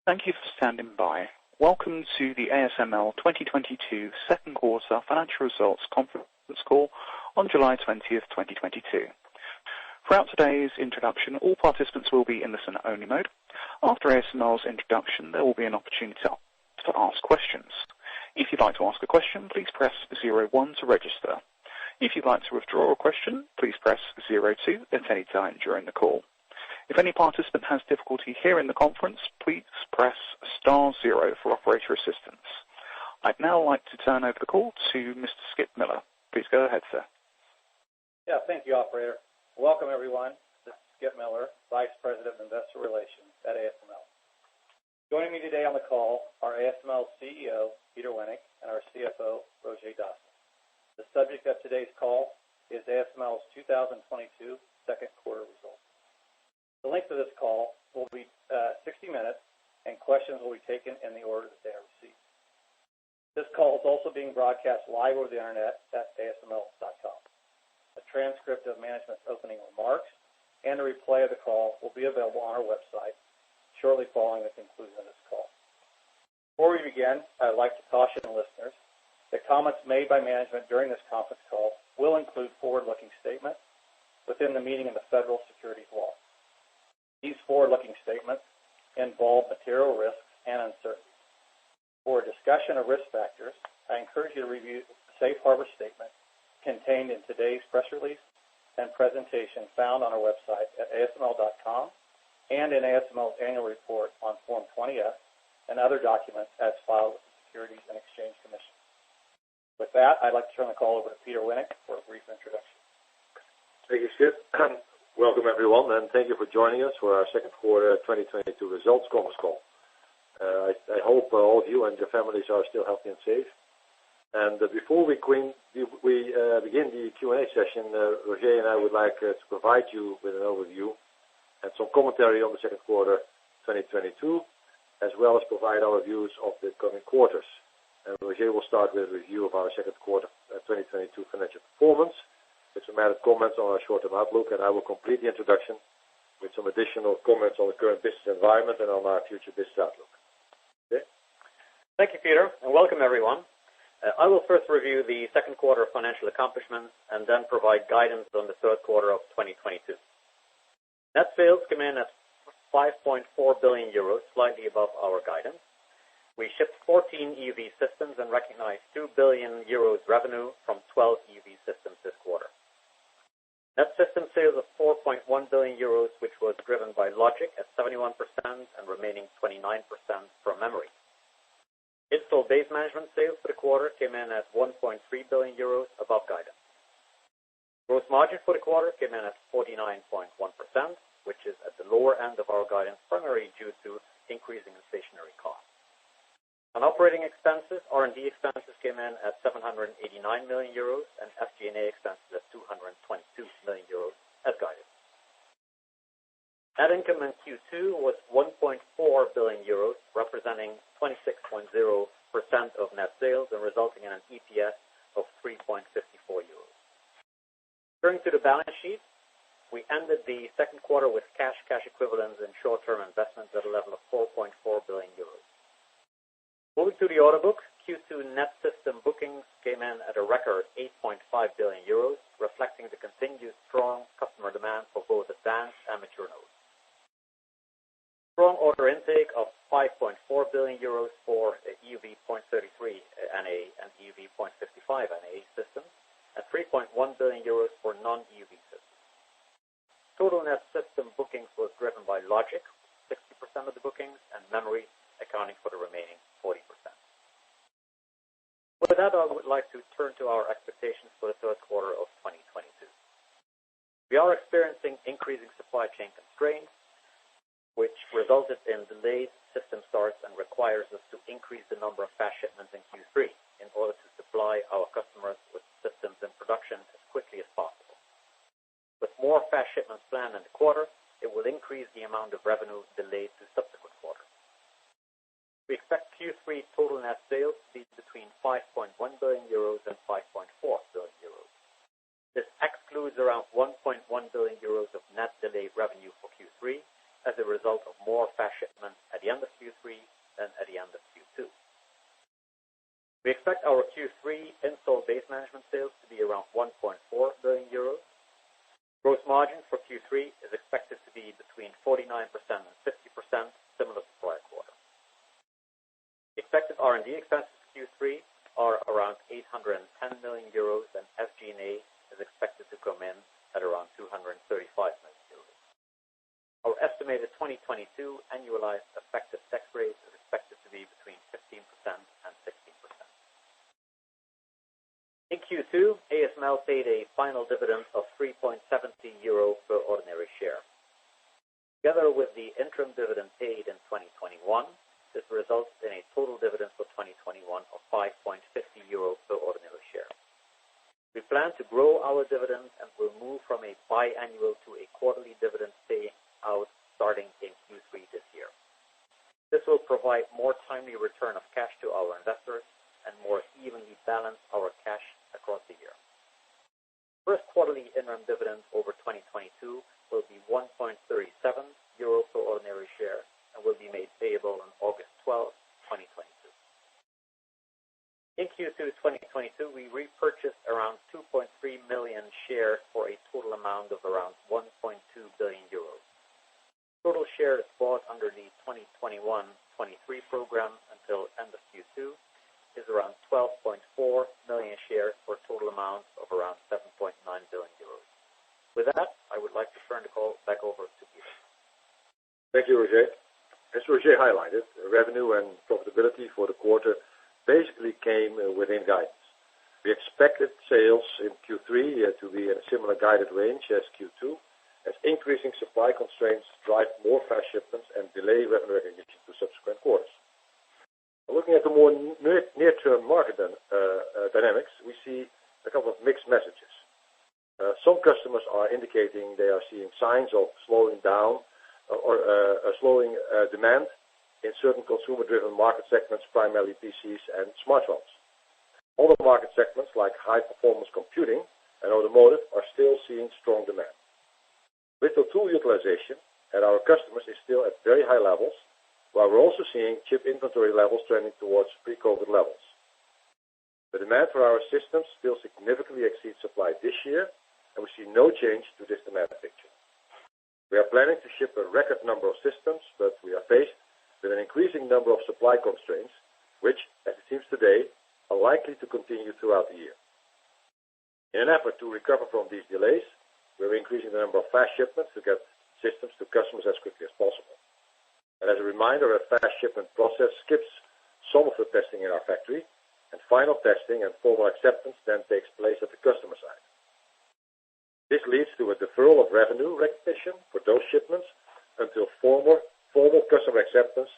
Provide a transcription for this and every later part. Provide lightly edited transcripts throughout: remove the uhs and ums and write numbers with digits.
Thank you for standing by. Welcome to the ASML 2022 second quarter financial results conference call on July 20th, 2022. Throughout today's introduction, all participants will be in listen-only mode. After ASML's introduction, there will be an opportunity to ask questions. If you'd like to ask a question, please press 01 to register. If you'd like to withdraw a question, please press 02 at any time during the call. If any participant has difficulty hearing the conference, please press *0 for operator assistance. I'd now like to turn over the call to Mr. Skip Miller. Please go ahead, sir. Yeah, thank you, operator. Welcome, everyone. This is Skip Miller, Vice President of Investor Relations at ASML. Joining me today on the call are ASML's CEO, Peter Wennink, and our CFO, Roger Dassen. The subject of today's call is ASML's 2022 second quarter results. The length of this call will be 60 minutes, and questions will be taken in the order that they are received. This call is also being broadcast live over the internet at ASML.com. A transcript of management's opening remarks and a replay of the call will be available on our website shortly following the conclusion of this call. Before we begin, I'd like to caution listeners that comments made by management during this conference call will include forward-looking statements within the meaning of the federal securities law. These forward-looking statements involve material risks and uncertainties. For a discussion of risk factors, I encourage you to review the safe harbor statement contained in today's press release and presentation found on our website at ASML.com and in ASML's annual report on Form 20-F and other documents as filed with the Securities and Exchange Commission. With that, I'd like to turn the call over to Peter Wennink for a brief introduction. Thank you, Skip. Welcome, everyone, and thank you for joining us for our second quarter 2022 results conference call. I hope all of you and your families are still healthy and safe. And before we begin the Q&A session, Roger and I would like to provide you with an overview and some commentary on the second quarter 2022, as well as provide our views of the coming quarters. And Roger will start with a review of our second quarter 2022 financial performance, with some added comments on our short-term outlook, and I will complete the introduction with some additional comments on the current business environment and on our future business outlook. Okay? Thank you, Peter, and welcome, everyone. I will first review the second quarter financial accomplishments and then provide guidance on the third quarter of 2022. Net sales came in at 5.4 billion euros, slightly above our guidance. We shipped 14 EUV systems and recognized 2 billion euros revenue from 12 EUV systems this quarter. Net system sales of 4.1 billion euros, which was driven by logic at 71% and remaining 29% from memory. Installed base management sales for the quarter came in at 1.3 billion euros, above guidance. Gross margin for the quarter came in at 49.1%, which is at the lower end of our guidance, primarily due to increasing inflationary costs. On operating expenses, R&D expenses came in at 789 million euros and SG&A expenses at 222 million euros as guided. Net income in Q2 was 1.4 billion euros, representing 26.0% of net sales and resulting in an EPS of 3.54 euros. Turning to the balance sheet, we ended the second quarter with cash equivalents, and short-term investments at a level of 4.4 billion euros. Moving to the order book, Q2 net system bookings came in at a record 8.5 billion euros, reflecting the continued strong customer demand for both advanced and mature nodes. Strong order intake of 5.4 billion euros for EUV 0.33 NA and EUV 0.55 NA systems, and 3.1 billion euros for non-EUV systems. Total net system bookings was driven by logic, 60% of the bookings, and memory accounting for the remaining 40%. With that, I would like to turn to our expectations for the third quarter of 2022. We are experiencing increasing supply chain constraints, which resulted in delayed system starts and requires us to increase the number of fast shipments in Q3 in order to supply our customers with systems in production as quickly as possible. With more fast shipments planned in the quarter, it will increase the amount of revenue delayed to subsequent quarters. We expect Q3 total net sales to be between 5.1 billion euros and 5.4 billion euros. This excludes around 1.1 billion euros of net delayed revenue for Q3 as a result of more fast shipments at the end of Q3 than at the end of Q2. We expect our Q3 installed base management sales to be around 1.4 billion euros. Gross margin for Q3 is expected to be between 49% and 50%, similar to prior quarter. The expected R&D expenses for Q3 are around 810 million euros, and SG&A is expected to come in at around 235 million euros. Our estimated 2022 annualized effective tax rate is expected to be between 15% and 16%. In Q2, ASML paid a final dividend of 3.70 euro per ordinary share. Together with the interim dividend paid in 2021, this results in a total dividend for 2021 of 5.50 euro per ordinary share. We plan to grow our dividends and will move from a biannual to a quarterly dividend payout starting in Q3 this year. This will provide more timely return of cash to our investors and more evenly balance our cash across the year. First quarterly interim dividend over 2022 will be 1.37 euro per ordinary share and will be made payable on August 12, 2022. In Q2 2022, we repurchased around 2.3 million shares for a total amount of around 1.2 billion euros. Total shares bought under the 2021-23 program until end of Q2 is around 12.4 million shares for a total amount of around 7.9 billion euros. With that, I would like to turn the call back over to Peter. Thank you, Roger. As Roger highlighted, revenue and profitability for the quarter basically came within guidance. We expected sales in Q3 to be in a similar guided range as Q2, as increasing supply constraints drive more fast shipments and delay revenue recognition to subsequent quarters. Looking at the more near-term market dynamics, we see a couple of mixed messages. Some customers are indicating they are seeing signs of slowing down or slowing demand in certain consumer-driven market segments, primarily PCs and smartphones. Other market segments like high-performance computing and automotive are still seeing strong demand. Litho tool utilization at our customers is still at very high levels, while we're also seeing chip inventory levels trending towards pre-COVID levels. The demand for our systems still significantly exceeds supply this year, and we see no change to this demand picture. We are planning to ship a record number of systems, but we are faced with an increasing number of supply constraints, which, as it seems today, are likely to continue throughout the year. In an effort to recover from these delays, we're increasing the number of fast shipments to get systems to customers as quickly as possible. And as a reminder, a fast shipment process skips some of the testing in our factory, and final testing and formal acceptance then takes place at the customer side. This leads to a deferral of revenue recognition for those shipments until formal customer acceptance,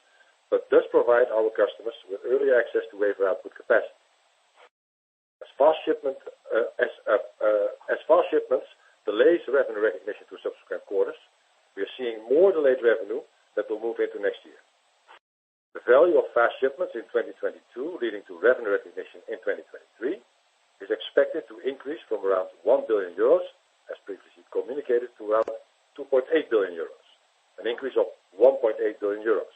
but does provide our customers with early access to wafer output capacity. As fast shipments delays revenue recognition to subsequent quarters, we are seeing more delayed revenue that will move into next year. The value of fast shipments in 2022, leading to revenue recognition in 2023, is expected to increase from around 1 billion euros, as previously communicated, to around 2.8 billion euros, an increase of 1.8 billion euros.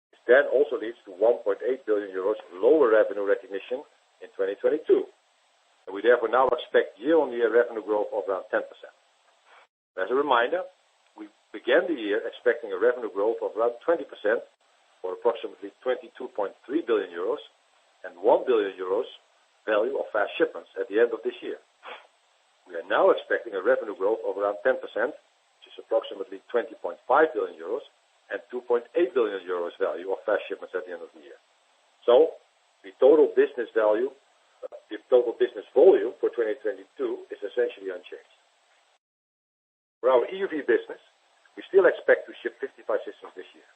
This then also leads to 1.8 billion euros lower revenue recognition in 2022. And we therefore now expect year-on-year revenue growth of around 10%. As a reminder, we began the year expecting a revenue growth of around 20%, or approximately 22.3 billion euros, and 1 billion euros value of fast shipments at the end of this year. We are now expecting a revenue growth of around 10%, which is approximately 20.5 billion euros, and 2.8 billion euros value of fast shipments at the end of the year. So, the total business volume for 2022 is essentially unchanged. For our EUV business, we still expect to ship 55 systems this year.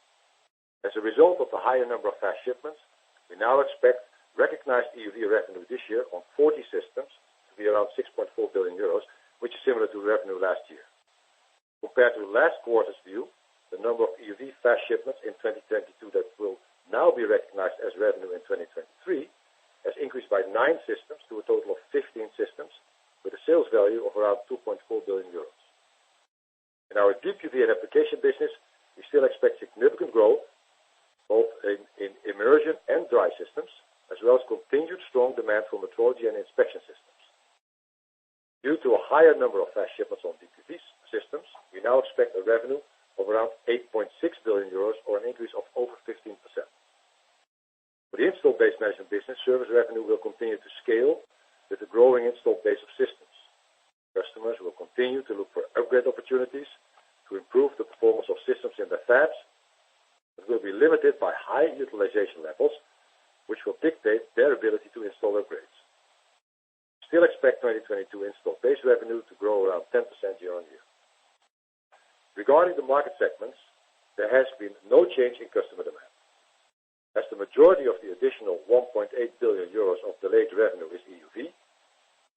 As a result of the higher number of fast shipments, we now expect recognized EUV revenue this year on 40 systems to be around 6.4 billion euros, which is similar to revenue last year. Compared to last quarter's view, the number of EUV fast shipments in 2022 that will now be recognized as revenue in 2023 has increased by 9 systems to a total of 15 systems with a sales value of around 2.4 billion euros. In our Deep UV and application business, we still expect significant growth both in immersion and dry systems, as well as continued strong demand for metrology and inspection systems. Due to a higher number of fast shipments on DUV systems, we now expect a revenue of around 8.6 billion euros, or an increase of over 15%. For the installed base management business, service revenue will continue to scale with the growing installed base of systems. Customers will continue to look for upgrade opportunities to improve the performance of systems in their fabs, but will be limited by high utilization levels, which will dictate their ability to install upgrades. We still expect 2022 installed base revenue to grow around 10% year on year. Regarding the market segments, there has been no change in customer demand. As the majority of the additional 1.8 billion euros of delayed revenue is EUV,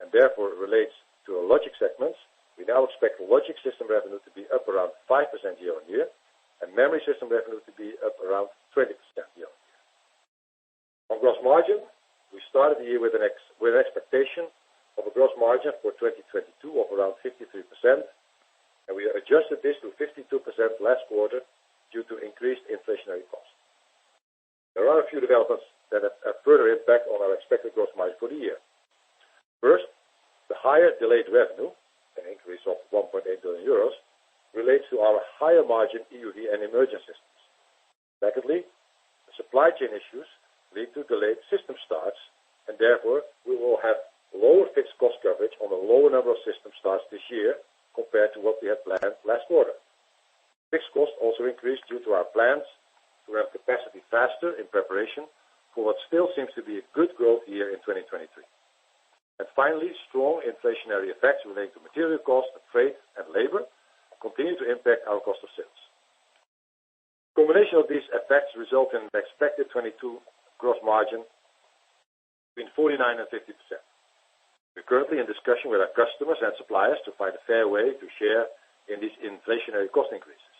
and therefore relates to our logic segments, we now expect logic system revenue to be up around 5% year on year, and memory system revenue to be up around 20% year on year. On gross margin, we started the year with an expectation of a gross margin for 2022 of around 53%, and we adjusted this to 52% last quarter due to increased inflationary costs. There are a few developments that have a further impact on our expected gross margin for the year. First, the higher delayed revenue, an increase of 1.8 billion euros, relates to our higher margin EUV and immersion systems. Secondly, the supply chain issues lead to delayed system starts, and therefore we will have lower fixed cost coverage on a lower number of system starts this year compared to what we had planned last quarter. Fixed costs also increased due to our plans to ramp capacity faster in preparation for what still seems to be a good growth year in 2023. And finally, strong inflationary effects relating to material costs, freight, and labor continue to impact our cost of sales. The combination of these effects result in an expected 22 gross margin between 49 and 50%. We're currently in discussion with our customers and suppliers to find a fair way to share in these inflationary cost increases.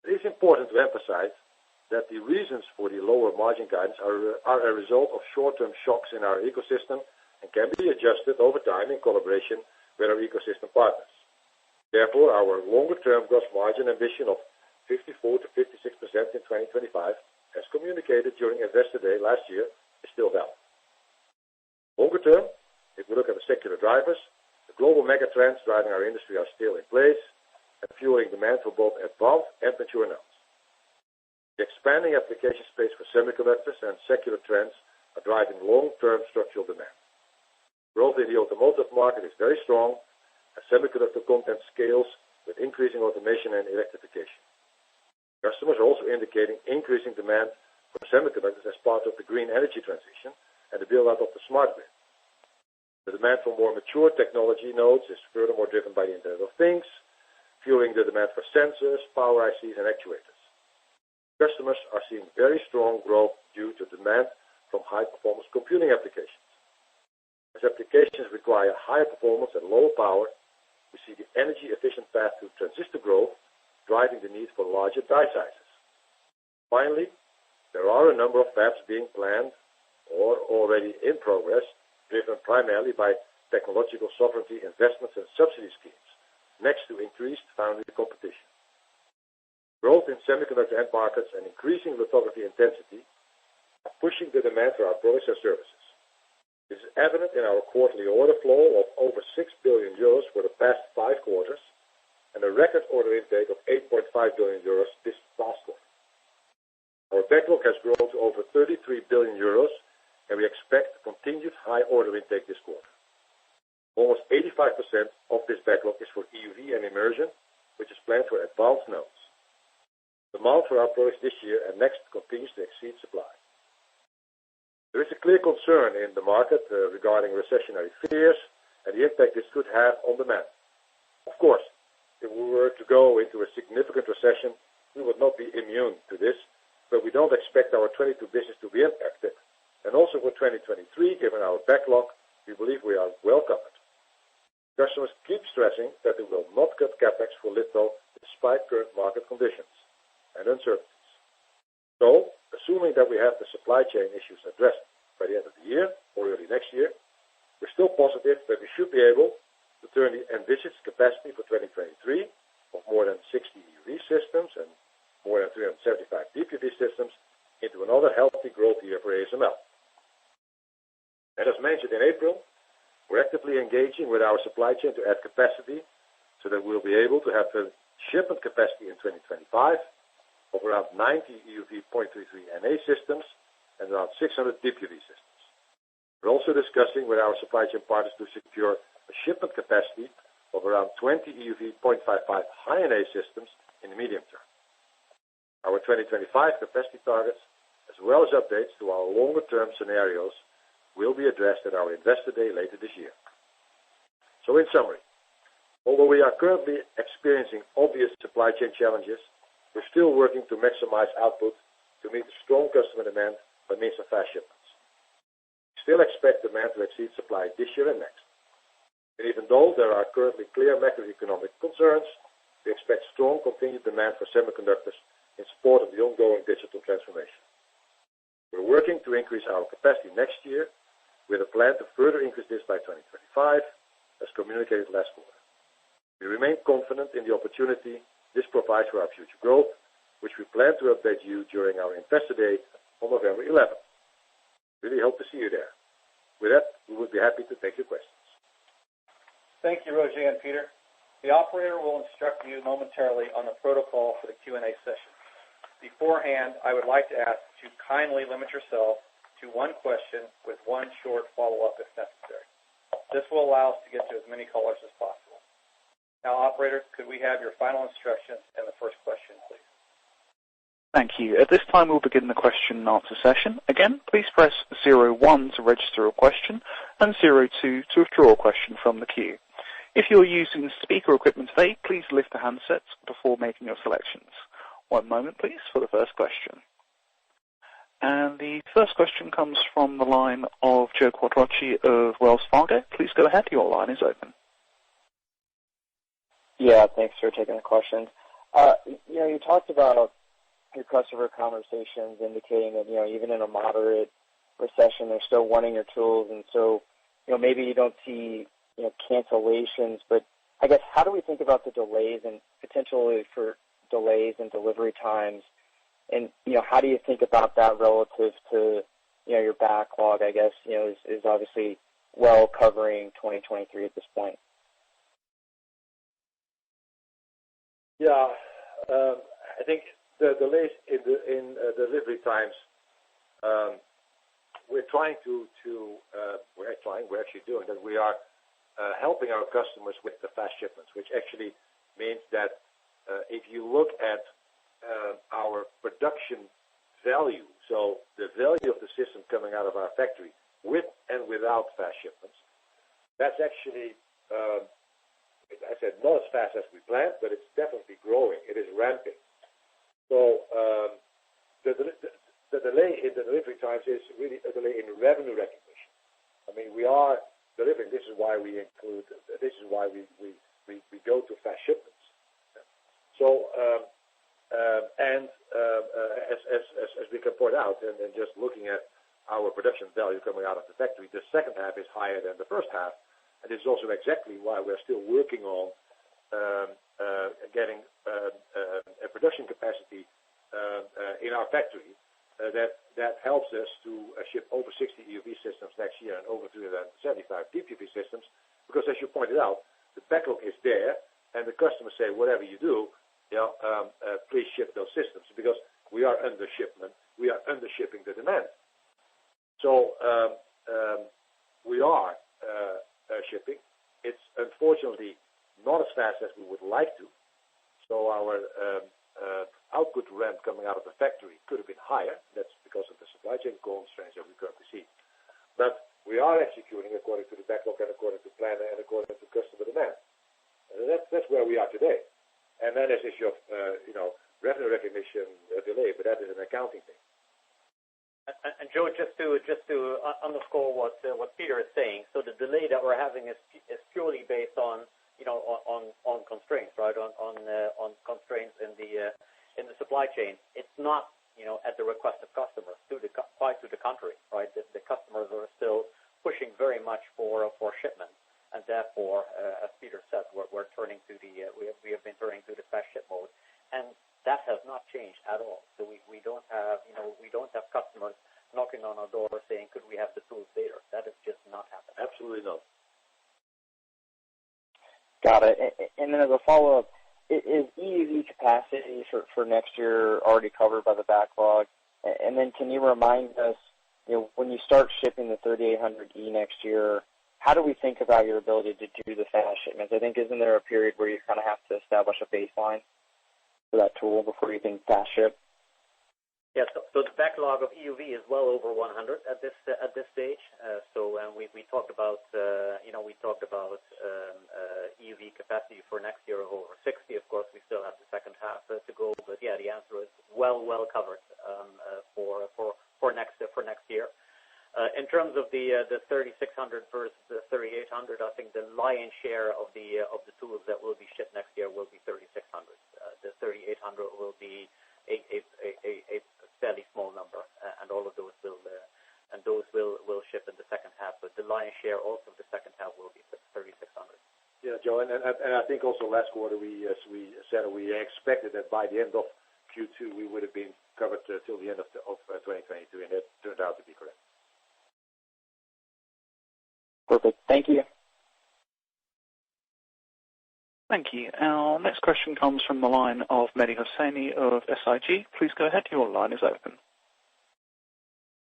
It is important to emphasize that the reasons for the lower margin guidance are a result of short-term shocks in our ecosystem and can be adjusted over time in collaboration with our ecosystem partners. Therefore, our longer-term gross margin ambition of 54 to 56% in 2025, as communicated during Investor Day last year, is still valid. Longer term, if we look at the secular drivers, the global megatrends driving our industry are still in place and fueling demand for both advanced and mature nodes. The expanding application space for semiconductors and secular trends are driving long-term structural demand. Growth in the automotive market is very strong as semiconductor content scales with increasing automation and electrification. Customers are also indicating increasing demand for semiconductors as part of the green energy transition and the build-out of the smart grid. The demand for more mature technology nodes is furthermore driven by the Internet of Things, fueling the demand for sensors, power ICs, and actuators. Customers are seeing very strong growth due to demand from high-performance computing applications. As applications require higher performance and lower power, we see the energy-efficient path to transistor growth driving the need for larger die sizes. Finally, there are a number of fabs being planned or already in progress, driven primarily by technological sovereignty investments and subsidy schemes, next to increased foundry competition. Growth in semiconductor end markets and increasing lithography intensity are pushing the demand for our products and services. This is evident in our quarterly order flow of over 6 billion euros for the past 5 quarters and a record order intake of 8.5 billion euros this past quarter. Our backlog has grown to over 33 billion euros, and we expect continued high order intake this quarter. Almost 85% of this backlog is for EUV and immersion, which is planned for advanced nodes. Demand for our products this year and next continues to exceed supply. There is a clear concern in the market regarding recessionary fears and the impact this could have on demand. Of course, if we were to go into a significant recession, we would not be immune to this, but we don't expect our 22 business to be impacted. And also for 2023, given our backlog, we believe we are well covered. Customers keep stressing that they will not cut capex for litho despite current market conditions and uncertainties. So, assuming that we have the supply chain issues addressed by the end of the year or early next year, we're still positive that we should be able to turn the envisaged capacity for 2023 of more than 60 EUV systems and more than 375 DUV systems into another healthy growth year for ASML. And as mentioned in April, we're actively engaging with our supply chain to add capacity so that we'll be able to have a shipment capacity in 2025 of around 90 EUV 0.33 NA systems and around 600 DUV systems. We're also discussing with our supply chain partners to secure a shipment capacity of around 20 EUV 0.55 high NA systems in the medium term. Our 2025 capacity targets, as well as updates to our longer-term scenarios, will be addressed at our Investor Day later this year. So in summary, although we are currently experiencing obvious supply chain challenges, we're still working to maximize output to meet the strong customer demand by means of fast shipments. We still expect demand to exceed supply this year and next. And even though there are currently clear macroeconomic concerns, we expect strong continued demand for semiconductors in support of the ongoing digital transformation. We're working to increase our capacity next year with a plan to further increase this by 2025, as communicated last quarter. We remain confident in the opportunity this provides for our future growth, which we plan to update you during our Investor Day on November 11th. Really hope to see you there. With that, we would be happy to take your questions. Thank you, Roger and Peter. The operator will instruct you momentarily on the protocol for the Q&A session. Beforehand, I would like to ask that you kindly limit yourself to one question with one short follow-up if necessary. This will allow us to get to as many callers as possible. Now, operator, could we have your final instructions and the first question, please? Thank you. At this time, we'll begin the question and answer session. Again, please press 01 to register a question and 02 to withdraw a question from the queue. If you're using speaker equipment today, please lift the handsets before making your selections. One moment, please, for the first question. And the first question comes from the line of Joe Quatrochi of Wells Fargo. Please go ahead. Your line is open. Yeah, thanks for taking the question. You talked about your customer conversations indicating that, even in a moderate recession, they're still wanting your tools. And so, maybe you don't see, cancellations, but I guess how do we think about the delays and potentially for delays in delivery times? And, how do you think about that relative to, your backlog, I guess, is obviously well covering 2023 at this point? Yeah, I think the delays in delivery times, we're actually doing that. We are helping our customers with the fast shipments, which actually means that if you look at our production value, so the value of the system coming out of our factory with and without fast shipments, that's actually, I said, not as fast as we planned, but it's definitely growing. It is ramping. So the delay in the delivery times is really a delay in revenue recognition. I mean, we are delivering. This is why we go to fast shipments. So, as we can point out, and just looking at our production value coming out of the factory, the second half is higher than the first half. And this is also exactly why we're still working on getting a production capacity in our factory that helps us to ship over 60 EUV systems next year and over 375 DUV systems. Because as you pointed out, the backlog is there, and the customers say, whatever you do, please ship those systems, because we are under shipment. We are under shipping the demand. So we are shipping. It's unfortunately not as fast as we would like to. So our output ramp coming out of the factory could have been higher. That's because of the supply chain constraints that we currently see. But we are executing according to the backlog and according to plan and according to customer demand. And that's where we are today. And then there's issue of revenue recognition delay, but that is an accounting thing. And Joe, just to underscore what Peter is saying, so the delay that we're having is purely based on on constraints, right? On constraints in the supply chain. It's not at the request of customers. Quite to the contrary, right? The customers are still pushing very much for shipment, and therefore, as Peter said, we're turning to we have been turning to the fast ship mode, and that has not changed Got it. And then as a follow-up, is EUV capacity for next year already covered by the backlog? And then can you remind us, when you start shipping the 3800E next year, how do we think about your ability to do the fast shipments? I think isn't there a period where you kind of have to establish a baseline for that tool before you can fast ship? Yes, so the backlog of EUV is well over 100 at this stage. We talked about EUV capacity for next year of over 60. Of course, we still have the second half to go, but yeah, the answer is well covered for next year. In terms of the 3600 versus the 3800, I think the lion's share of the tools that will be shipped next year will be 3600. The 3800 will be a fairly small number, and all of those will ship in the second half. But the lion's share also of the second half will be 3600. Yeah, Joe, and I think also last quarter we said we expected that by the end of Q2 we would have been covered till the end of 2022, and that turned out to be correct. Perfect. Thank you. Thank you. Our next question comes from the line of Mehdi Hosseini of SIG. Please go ahead. Your line is open.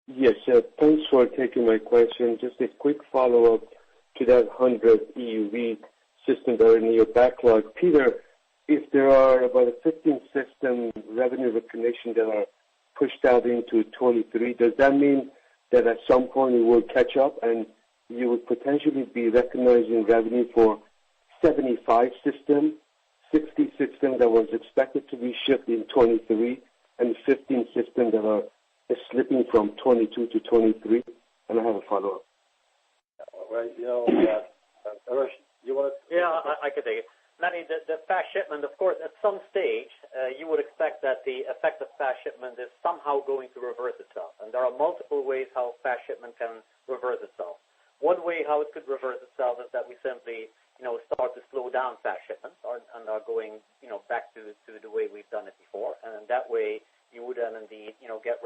Yes, thanks for taking my question. Just a quick follow-up to that 100 EUV system that are in your backlog. Peter, if there are about a 15 system revenue recognition that are pushed out into 23, does that mean that at some point it will catch up and you would potentially be recognizing revenue for 75 systems, 60 systems that was expected to be shipped in 23, and 15 systems that are slipping from 22 to 23? And I have a follow-up. Well, Urs, you want to? Yeah, I could take it. Manny, the fast shipment, of course, at some stage, you would expect that the effect of fast shipment is somehow going to reverse itself. And there are multiple ways how fast shipment can reverse itself. One way how it could reverse itself is that we simply, start to slow down fast shipments and are going, back to the way we've done it before. And that way, you would then indeed, get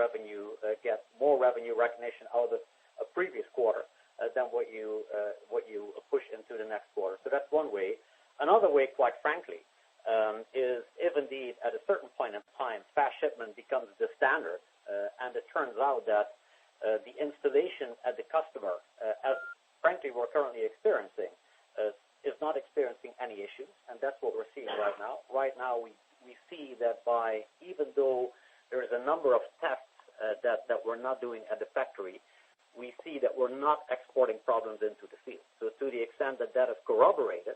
more revenue recognition out of a previous quarter than what you push into the next quarter. So that's one way. Another way, quite frankly, is if indeed at a certain point in time fast shipment becomes the standard, and it turns out that the installation at the customer, as frankly we're currently experiencing, is not experiencing any issues, and that's what we're seeing right now. Right now, we see that even though there is a number of tests that we're not doing at the factory, we see that we're not exporting problems into the field. So to the extent that is corroborated,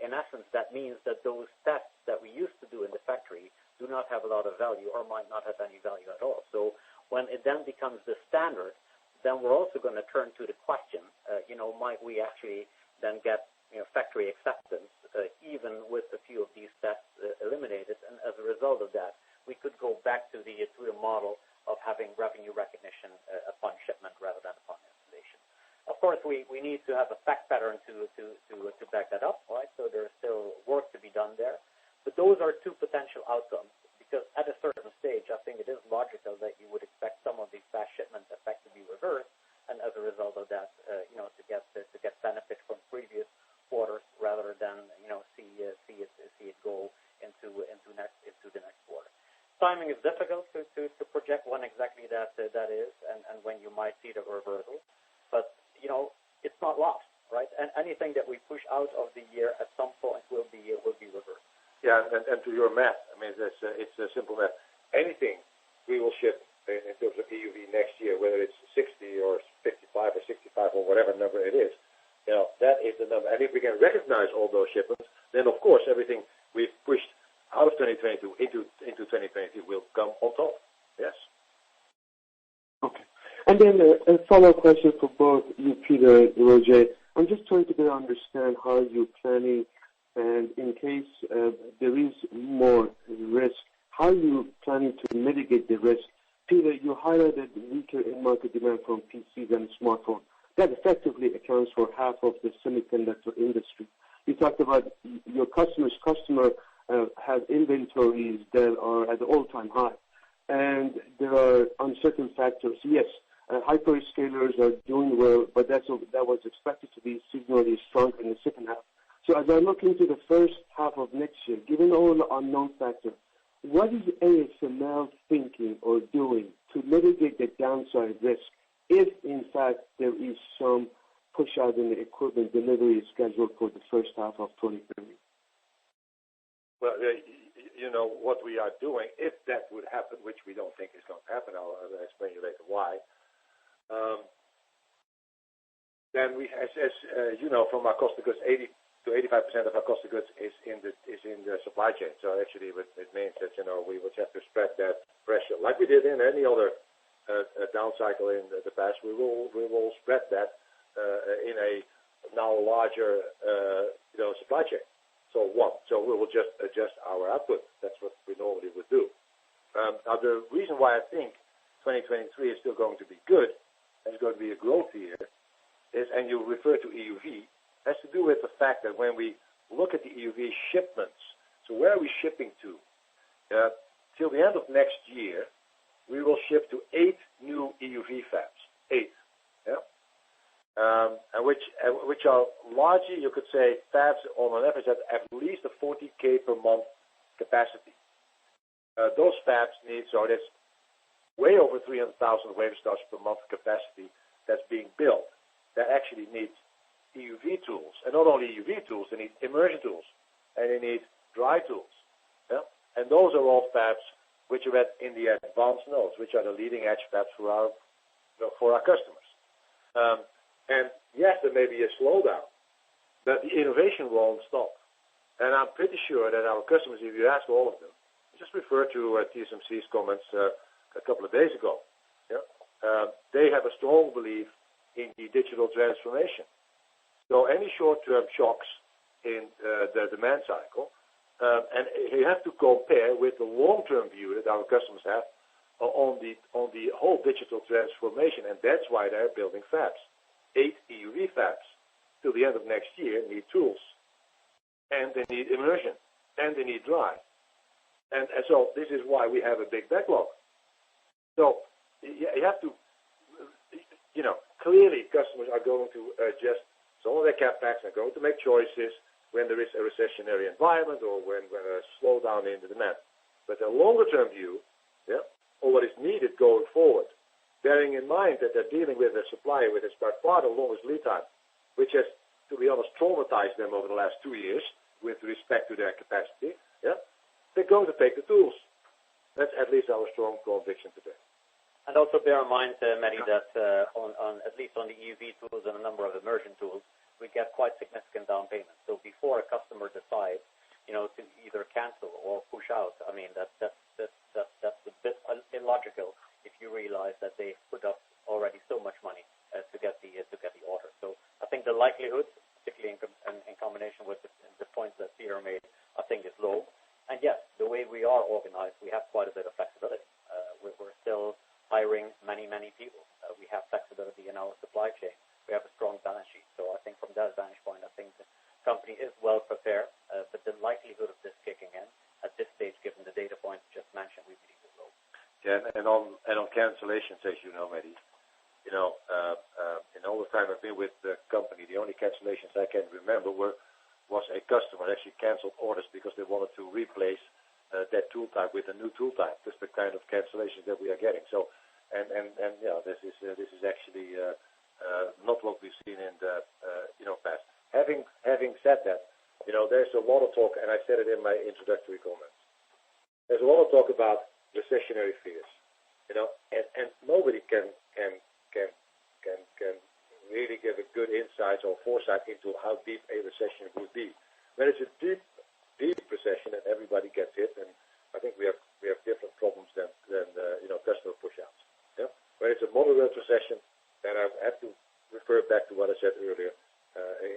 in essence, that means that those tests that we used to do in the factory do not have a lot of value or might not have any value at all. So when it then becomes the standard, then we're also going to turn to the question, might we actually then get factory acceptance even with a few of these tests eliminated, and as a result of that, we could go back to the model of having revenue recognition upon shipment rather than upon installation. Of course, we need to have a fact pattern to back that up, right? So there's still work to be done there. But those are two potential outcomes, because at a certain stage, I think it is logical that you would expect some of these fast shipment effect to be reversed, and as a result of that, to get benefit from previous quarters rather than see it go into the next quarter. Timing is difficult to project when exactly that is, and when you might see the reversal, but it's not lost, right? And anything that we push out of the year at some point will be reversed. Yeah, and to your math, I mean, it's a simple math. Anything we will ship in terms of EUV next year, whether it's 60 or 55 or 65 or whatever number it is, that is the number. And if we can recognize all those shipments, then of course everything we've pushed out of 2022 into 2023 will come on top. Yes. Okay. And then a follow-up question for both you, Peter and Roger. I'm just trying to better understand how you're planning, and in case there is more risk, how are you planning to mitigate the risk? Peter, you highlighted weaker in-market demand from PCs and smartphones. That effectively accounts for half of the semiconductor industry. You talked about your customer have inventories that are at the all-time high, and there are uncertain factors. Yes, hyperscalers are doing well, but that was expected to be seasonally stronger in the second half. So as I look into the first half of next year, given all the unknown factors, what is ASML thinking or doing to mitigate the downside risk if, in fact, there is some push out in the equipment delivery schedule for the first half of 2030? Well, what we are doing, if that would happen, which we don't think is going to happen, I'll explain you later why. Then we, as from our cost of goods, 80 to 85% of our cost of goods is in the supply chain. So actually, it means that we would have to spread that pressure, like we did in any other down cycle in the past. We will spread that in a now larger supply chain. So we will just adjust our output. That's what we normally would do. Now the reason why I think 2023 is still going to be good, and it's going to be a growth year, is, and you refer to EUV, has to do with the fact that when we look at the EUV shipments, so where are we shipping to? Till the end of next year, we will ship to 8 new EUV fabs. 8. Yeah? And which are largely, you could say, fabs on an average at least a 40K per month capacity. Those fabs need, so that's way over 300,000 wafer starts per month capacity that's being built. That actually needs EUV tools. And not only EUV tools, they need immersion tools. And they need dry tools. Yeah? And those are all fabs which are in the advanced nodes, which are the leading edge fabs for our customers. And yes, there may be a slowdown, but the innovation won't stop. And I'm pretty sure that our customers, if you ask all of them, just refer to TSMC's comments a couple of days ago. Yeah? They have a strong belief in the digital transformation. So any short-term shocks in the demand cycle, and you have to compare with the long-term view that our customers have on the whole digital transformation, and that's why they're building fabs. 8 EUV fabs till the end of next year need tools, and they need immersion, and they need dry. And so this is why we have a big backlog. So you have to, clearly customers are going to adjust some of their CapEx, are going to make choices when there is a recessionary environment or when a slowdown in the demand. But the longer-term view, or what is needed going forward, bearing in mind that they're dealing with a supplier with by far the longest lead time, which has, to be honest, traumatized them over the last 2 years with respect to their capacity, they're going to take the tools. That's at least our strong conviction today. And also bear in mind, Mehdi, that on at least on the EUV tools and a number of immersion tools, we get quite significant down payments. So before a customer decides, to either cancel or push out, I mean that's a bit illogical if you realize that they've put up already so much money to get the order. So I think the likelihood, particularly in combination with the points that Peter made, I think is low. And yes, the way we are organized, we have quite a bit of flexibility. We're still hiring many people. We have flexibility in our supply chain. We have a strong balance sheet. So I think from that vantage point, I think the company is well prepared. But the likelihood of this kicking in at this stage, given the data points just mentioned, we believe is low. Yeah, and on cancellations, as you know, Mehdi, in all the time I've been with the company, the only cancellations I can remember was a customer actually canceled orders because they wanted to replace that tool type with a new tool type. That's the kind of cancellations that we are getting. So, this is actually not what we've seen in the past. Having said that, there's a lot of talk, and I said it in my introductory comments. There's a lot of talk about recessionary fears, and nobody can really give a good insight or foresight into how deep a recession would be. When it's a deep recession and everybody gets hit, and I think we have different problems than customer push-outs. Yeah? When it's a moderate recession, then I have to refer back to what I said earlier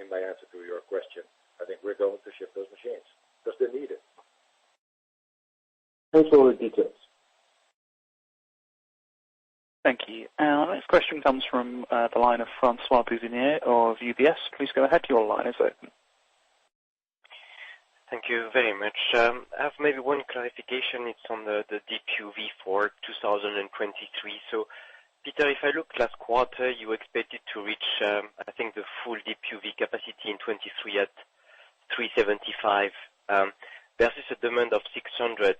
in my answer to your question. I think we're going to ship those machines because they're needed. Thanks for all the details. Thank you. Our next question comes from the line of Francois Bouvignier of UBS. Please go ahead. Your line is open. Thank you very much. I have maybe one clarification. It's on the deep UV for 2023. So, Peter, if I look last quarter, you expected to reach, I think, the full deep UV capacity in 23 at 375 versus a demand of 600.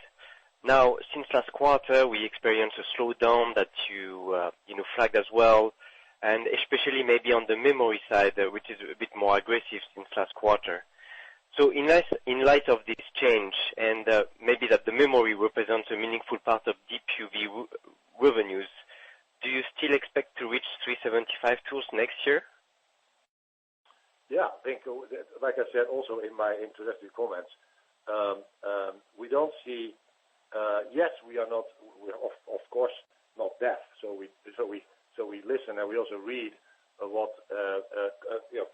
Now, since last quarter, we experienced a slowdown that you flagged as well, and especially maybe on the memory side, which is a bit more aggressive since last quarter. So in light of this change, and maybe that the memory represents a meaningful part of deep UV revenues, do you still expect to reach 375 tools next year? Yeah, I think, like I said also in my introductory comments, we don't see. Yes, we're of course not deaf. So we listen, and we also read what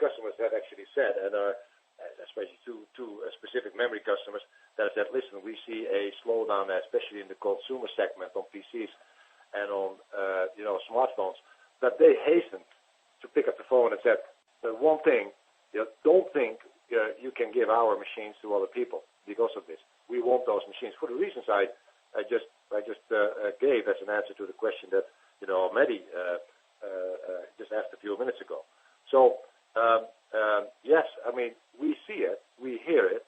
customers have actually said, and especially two specific memory customers that have said, listen, we see a slowdown, especially in the consumer segment on PCs and on smartphones. But they hastened to pick up the phone and said, one thing, don't think you can give our machines to other people because of this. We want those machines for the reasons I just gave as an answer to the question that Mehdi just asked a few minutes ago. So yes, I mean we see it, we hear it,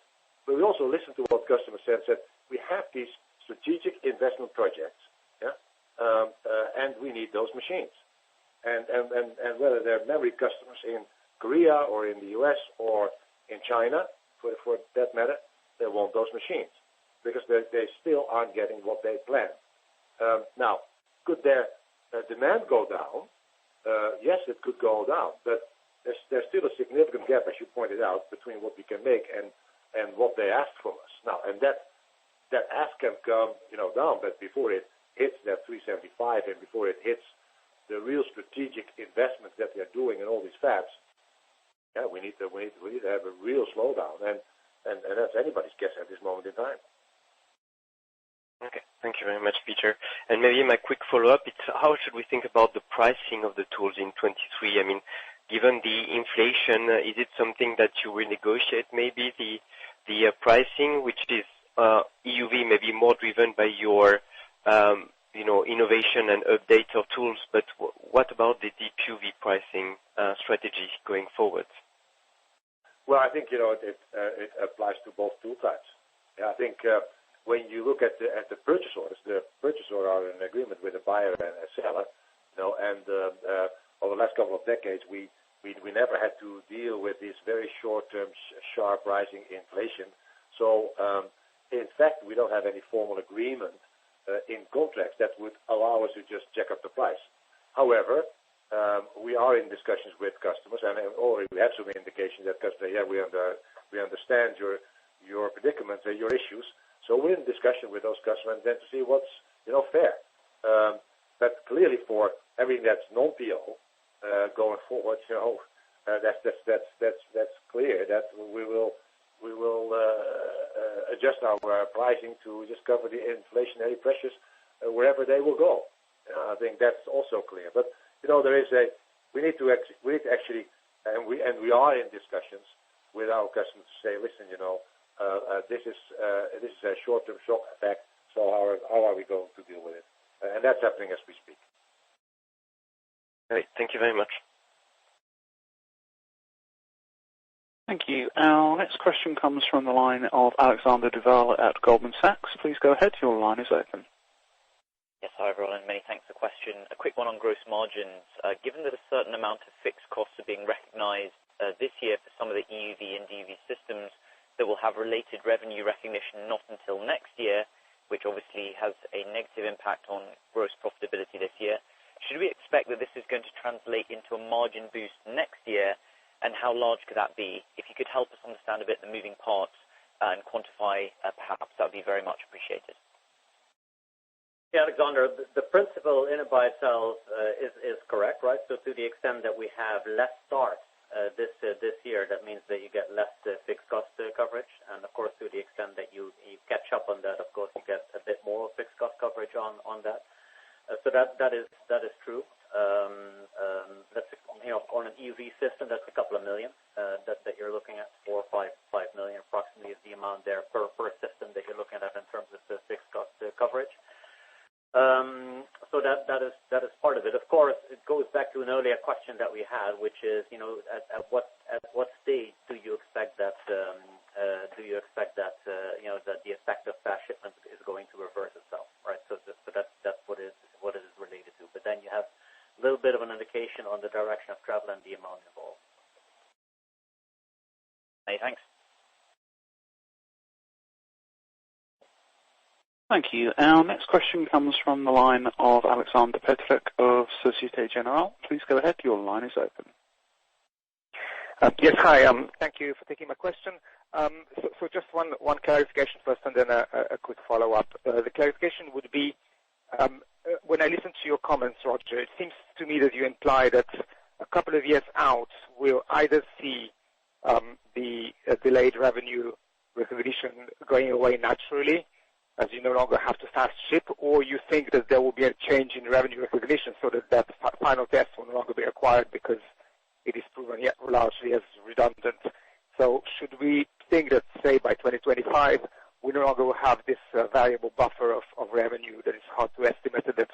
but we also listen to what customers said. We have these strategic investment projects, and we need those machines, and whether they're memory customers in Korea or in the US or in China, for that matter, they want those machines because they still aren't getting what they planned. Now, could their demand go down? Yes, it could go down, but there's still a significant gap, as you pointed out, between what we can make and what they ask from us. Now, and that ask can come down, but before it hits that 375 and before it hits the real strategic investments that they're doing in all these fabs, we need to have a real slowdown, and that's anybody's guess at this moment in time. Okay, thank you very much, Peter. And maybe my quick follow-up, it's how should we think about the pricing of the tools in 23? I mean, given the inflation, is it something that you will negotiate maybe the pricing, which is EUV maybe more driven by your innovation and update of tools, but what about the deep UV pricing strategy going forward? Well, I think it applies to both tool types. Yeah, I think when you look at the purchase orders, the purchase order are in agreement with a buyer and a seller, and over the last couple of decades, we never had to deal with this very short-term, sharp rising inflation. So, in fact, we don't have any formal agreement in contracts that would allow us to just jack up the price. However, we are in discussions with customers, and already we have some indication that customers, we understand your predicaments and your issues. So we're in discussion with those customers then to see what's fair. But clearly, for everything that's non-PO going forward, that's clear that we will adjust our pricing to just cover the inflationary pressures wherever they will go. I think that's also clear. But we need to actually, and we are in discussions with our customers to say, listen, this is a short-term shock effect. So how are we going to deal with it? And that's happening as we speak. Great. Thank you very much. Thank you. Our next question comes from the line of Alexander Duval at Goldman Sachs. Please go ahead. Your line is open. Yes, hi everyone, and many thanks for the question. A quick one on gross margins. Given that a certain amount of fixed costs are being recognized this year for some of the EUV and DUV systems that will have related revenue recognition not until next year, which obviously has a negative impact on gross profitability this year, should we expect that this is going to translate into a margin boost next year, and how large could that be? If you could help us understand a bit the moving parts and quantify, perhaps, that would be very much appreciated. Yeah, Alexander, the principle in and by itself is correct, right? So to the extent that we have less starts this year, that means that you get less fixed cost coverage, and of course, to the extent that you catch up on that, of course, you get a bit more fixed cost coverage on that. So that is true. That's on an EUV system, that's a couple of million that you're looking at, 4 or 5 million approximately is the amount there per system that you're looking at in terms of the fixed cost coverage. So that is part of it. Of course, it goes back to an earlier question that we had, which is, at what stage do you expect that do you expect that that the effect of fast shipment is going to reverse itself, right? So that's what it is related to. But then you have a little bit of an indication on the direction of travel and the amount involved. Hey, thanks. Thank you. Our next question comes from the line of Alexander Petlik of Societe Generale. Please go ahead. Your line is open. Yes, hi. Thank you for taking my question. So just one clarification first, and then a quick follow-up. The clarification would be, when I listen to your comments, Roger, it seems to me that you imply that a couple of years out we'll either see the delayed revenue recognition going away naturally, as you no longer have to fast ship, or you think that there will be a change in revenue recognition so that final test will no longer be required because it is proven yet largely as redundant. So should we think that, say, by 2025, we no longer will have this variable buffer of revenue that is hard to estimate, that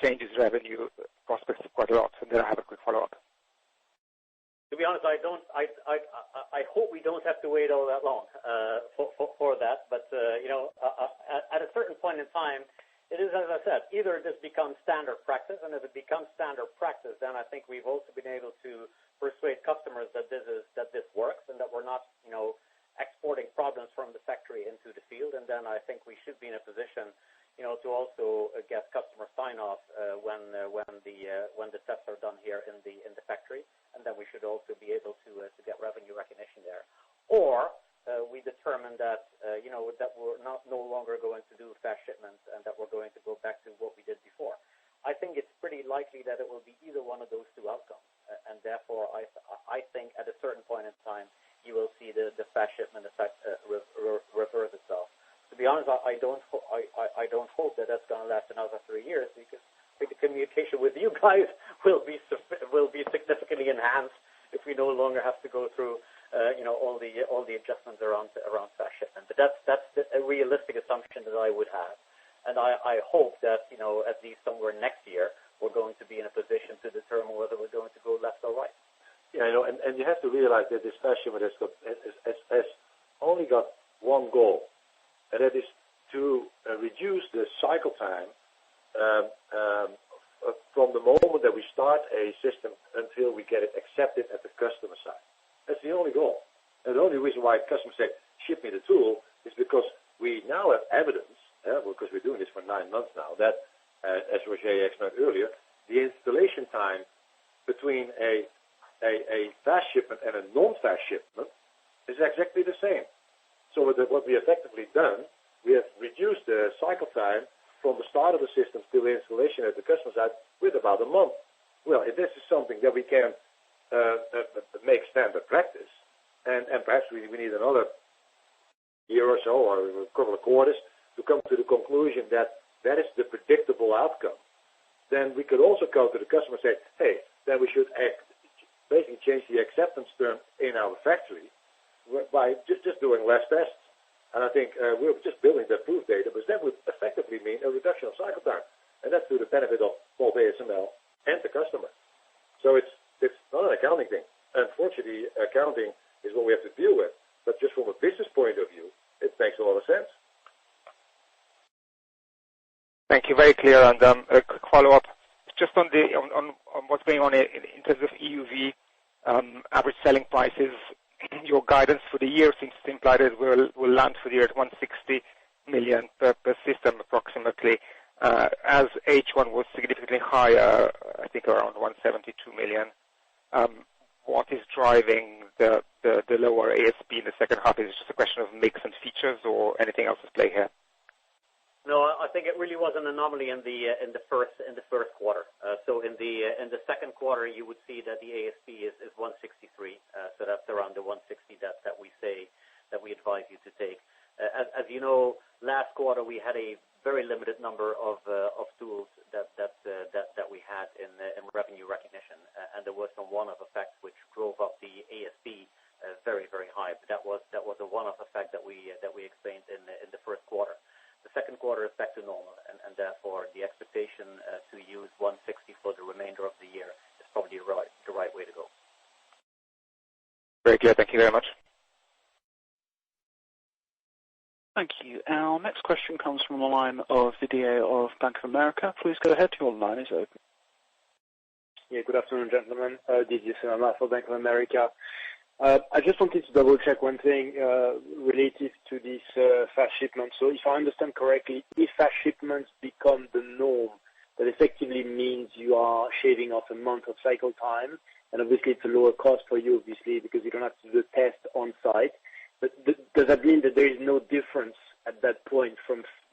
changes revenue prospects quite a lot? And then I have a quick follow-up. To be honest, I hope we don't have to wait all that long for that. But at a certain point in time, it is, as I said, either this becomes standard practice, and if it becomes standard practice, then I think we've also been able to persuade customers that this works and that we're not, exporting problems from the factory into the field. And then I think we should be in a position, to also get customer sign-off when the tests are done here in the factory, and then we should also be able to get revenue recognition there. Or we determine that that we're no longer going to do fast shipments and that we're going to go back to what we did before. I think it's pretty likely that it will be either one of those two outcomes, and therefore I think at a certain point in time you will see the fast shipment effect reverse itself. To be honest, I don't hope that that's going to last another 3 years, because I think the communication with you guys will be significantly enhanced if we no longer have to go through all the adjustments around fast shipment. But that's a realistic assumption that I would have, and I hope that at least somewhere next year we're going to be in a position to determine whether we're going to go left or right. Yeah, and you have to realize that this fast shipment has only got one goal, and that is to reduce the cycle time from the moment that we start a system until we get it accepted at the customer side. That's the only goal. And the only reason why customers say, ship me the tool, is because we now have evidence, because we're doing this for 9 months now, that, as Roger explained earlier, the installation time between a fast shipment and a non-fast shipment is exactly the same. So what we effectively done, we have reduced the cycle time from the start of the system to the installation at the customer side with about a month. Well, if this is something that we can make standard practice, and perhaps we need another year or so or a couple of quarters to come to the conclusion that that is the predictable outcome, then we could also go to the customer and say, hey, then we should basically change the acceptance term in our factory by just doing less tests. And I think we're just building that proof data, but that would effectively mean a reduction of cycle time. And that's to the benefit of both ASML and the customer. So it's not an accounting thing. Unfortunately, accounting is what we have to deal with. But just from a business point of view, it makes a lot of sense. Thank you. Very clear. And a quick follow-up, just on what's going on in terms of EUV average selling prices. Your guidance for the year seems to imply that we'll land for the year at 160 million per system approximately, as H1 was significantly higher, I think around 172 million. What is driving the lower ASP in the second half? Is it just a question of mix and features, or anything else at play here? No, I think it really was an anomaly in the first quarter. So in the second quarter, you would see that the ASP is 163. So that's around the 160 that we say that we advise you to take. As you know, last quarter we had a very limited number of tools that we had in revenue recognition, and there was some one-off effects which drove up the ASP very, very high. But that was a one-off effect that we explained in the first quarter. The second quarter is back to normal, and therefore the expectation to use 160 for the remainder of the year is probably the right way to go. Very clear. Thank you very much. question comes from the line of Didier of Bank of America. Please go ahead. Your line is open. Yeah, good afternoon, gentlemen. Didier for Bank of America. I just wanted to double-check one thing related to this fast shipment. So if I understand correctly, if fast shipments become the norm, that effectively means you are shaving off a month of cycle time, and obviously it's a lower cost for you, obviously, because you don't have to do the test on site. But does that mean that there is no difference at that point